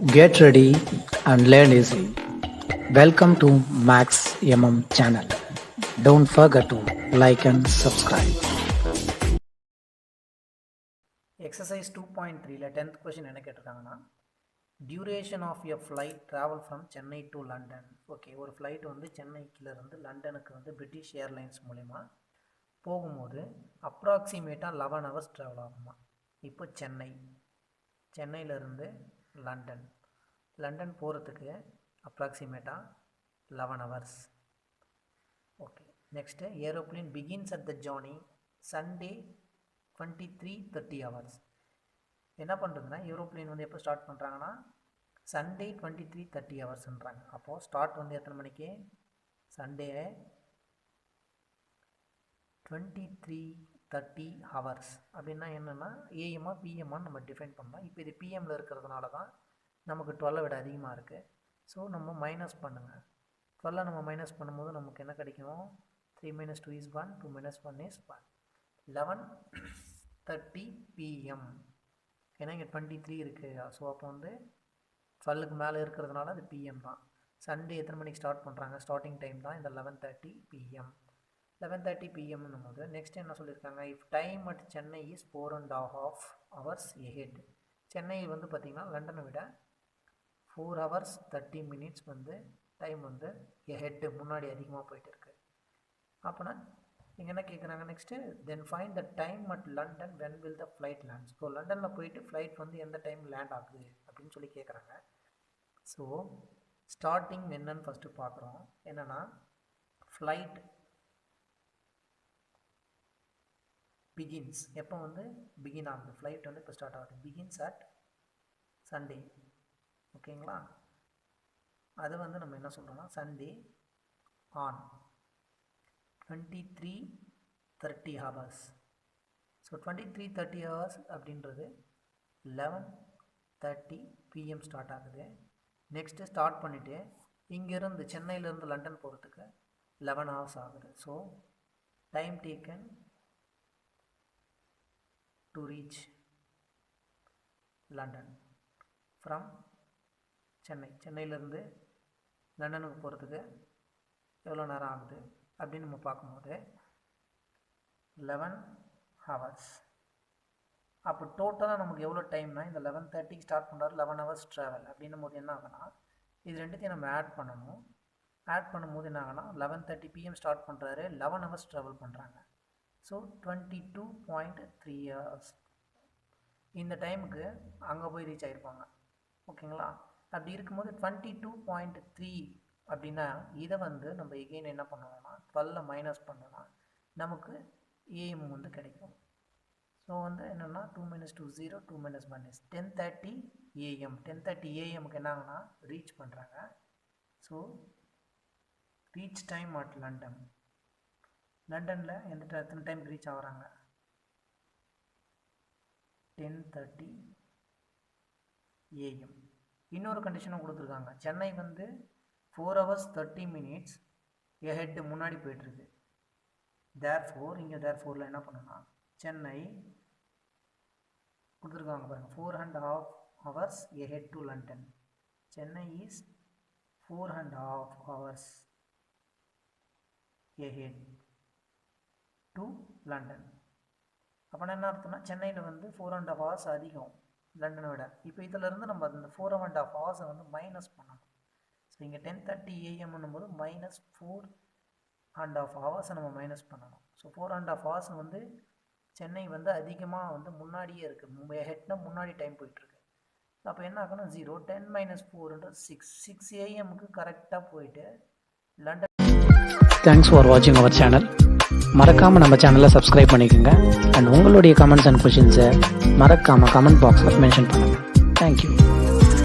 Get ready and learn easy. Welcome to Max channel. Don't forget to like and subscribe. Exercise 2.3 10th question என்ன கேட்டிருக்காங்கன்னா duration of a flight travel from Chennai to London. Okay, ஒரு flight வந்து சென்னைக்கிலேருந்து லண்டனுக்கு வந்து British airlines மூலிமா போகும்போது அப்ராக்சிமேட்டாக 11 hours travel ஆகுமா. இப்போ சென்னையிலேருந்து லண்டன் போகிறதுக்கு அப்ராக்சிமேட்டாக 11 hours. Okay, next aeroplane begins at the journey Sunday 23:30 hours. என்ன பண்ணுறதுன்னா ஏரோப்ளேன் வந்து எப்போ ஸ்டார்ட் பண்ணுறாங்கன்னா சண்டே 23:30 hours. அப்போது ஸ்டார்ட் வந்து எத்தனை மணிக்கு? Sunday 23:30 hours. அப்படின்னா என்னென்னா ஏஎம்மா பிஎம்மான்னு நம்ம டிஃபைன் பண்ணலாம். இப்போ இது பிஎம்மில் இருக்கிறதுனால தான் நமக்கு 12 விட அதிகமாக இருக்குது. ஸோ நம்ம மைனஸ் பண்ணுங்கள். 12 நம்ம மைனஸ் பண்ணும்போது நமக்கு என்ன கிடைக்கும்? 3 - 2 is 1, 2 - 1 is 1. 11:30 PM. ஏன்னா இங்கே 23 இருக்குது. ஸோ அப்போ வந்து 12க்கு மேலே இருக்கிறதுனால அது பிஎம் தான். சண்டே எத்தனை மணிக்கு ஸ்டார்ட் பண்ணுறாங்க? ஸ்டார்டிங் டைம் தான் இந்த 11:30 PM. 11:30 PMன்னும் போது நெக்ஸ்ட் என்ன சொல்லியிருக்காங்க? If time at Chennai is 4.5 hours ahead. Chennai வந்து பார்த்திங்கன்னா லண்டனை விட 4 hours 30 minutes வந்து டைம் வந்து ahead முன்னாடி அதிகமாக போயிட்டு இருக்கு. அப்போனா இங்கே என்ன கேட்குறாங்க next? Then find the time at London when will the flight lands. So லண்டனில் போயிட்டு ஃப்ளைட் வந்து எந்த டைம் லேண்ட் ஆகுது அப்படின்னு சொல்லி கேட்குறாங்க. ஸோ ஸ்டார்டிங் என்னன்னு ஃபஸ்ட்டு பார்க்குறோம். என்னென்னா ஃப்ளைட் பிகின்ஸ் எப்போ வந்து பிகின் ஆகுது? ஃப்ளைட் வந்து இப்போ ஸ்டார்ட் ஆகுது. Begins at Sunday. ஓகேங்களா? அது வந்து நம்ம என்ன சொல்கிறோம்னா Sunday on 23:30 hours. So 23:30 hours அப்படின்றது 11:30 PM ஸ்டார்ட் ஆகுது. நெக்ஸ்ட்டு ஸ்டார்ட் பண்ணிவிட்டு இங்கேருந்து சென்னையிலேருந்து லண்டன் போகிறதுக்கு 11 hours ஆகுது. So time taken to reach London from சென்னையிலேருந்து லண்டனுக்கு போகிறதுக்கு எவ்வளோ நேரம் ஆகுது அப்படின்னு நம்ம பார்க்கும்போது 11 hours. அப்போ டோட்டலாக நமக்கு எவ்வளோ டைம்னா இந்த 11:30 ஸ்டார்ட் பண்ணுறாரு, 11 hours ட்ராவல் அப்படின்னும் போது என்ன ஆகுனா இது ரெண்டுத்தையும் நம்ம ஆட் பண்ணணும். ஆட் பண்ணும்போது என்ன ஆகுனா 11:30 PM ஸ்டார்ட் பண்ணுறாரு, 11 hours ட்ராவல் பண்ணுறாங்க. So 22.3 hours. இந்த டைமுக்கு அங்கே போய் ரீச் ஆகிருப்பாங்க. ஓகேங்களா? அப்படி இருக்கும்போது 22.3 அப்படின்னா இதை வந்து நம்ம எகெயின் என்ன பண்ணணும்னா 12 மைனஸ் பண்ணோன்னா நமக்கு ஏஎம் வந்து கிடைக்கும். ஸோ வந்து என்னென்னா 2 - 2 0, 2 - 1 is 10:30 AM. 10:30 AMக்கு என்ன ஆகுனா ரீச் பண்ணுறாங்க. ஸோ ரீச் டைம் அட் லண்டனில் எத்தனை டைம் ரீச் ஆகுறாங்க? 10:30 AM. இன்னொரு கண்டிஷனும் கொடுத்துருக்காங்க. சென்னை வந்து 4 hours 30 minutes ahead முன்னாடி போயிட்டுருக்கு. தேர்ஃபோர் இங்கே தேர்ஃபோரில் என்ன பண்ணணும்னா சென்னை கொடுத்துருக்காங்க பாருங்கள் 4.5 hours ahead to London. Chennai is 4.5 hours ahead to London. அப்போனா என்ன அர்த்தம்னா சென்னையில் வந்து 4.5 hours அதிகம் லண்டனை விட. இப்போ இதிலேருந்து நம்ம அந்த 4.5 hours வந்து மைனஸ் பண்ணணும். ஸோ இங்கே 10:30 AM போது -4.5 hours நம்ம மைனஸ் பண்ணணும். ஸோ 4.5 hours வந்து சென்னை வந்து அதிகமாக வந்து முன்னாடியே இருக்குது. ஹெட்னா முன்னாடி டைம் போயிட்டுருக்கு. அப்போ என்ன ஆகணும் 0 10 - 4 6 AM கரெக்டாக போயிட்டு லண்டன். தேங்க்ஸ் ஃபார் வாட்சிங் அவர் சேனல். மறக்காமல் நம்ம சேனலை சப்ஸ்கிரைப் பண்ணிக்கோங்க. அண்ட் உங்களுடைய கமெண்ட்ஸ் அண்ட் கொஷின்ஸை மறக்காமல் கமெண்ட் பாக்ஸில் மென்ஷன் பண்ணுங்கள். தேங்க்யூ.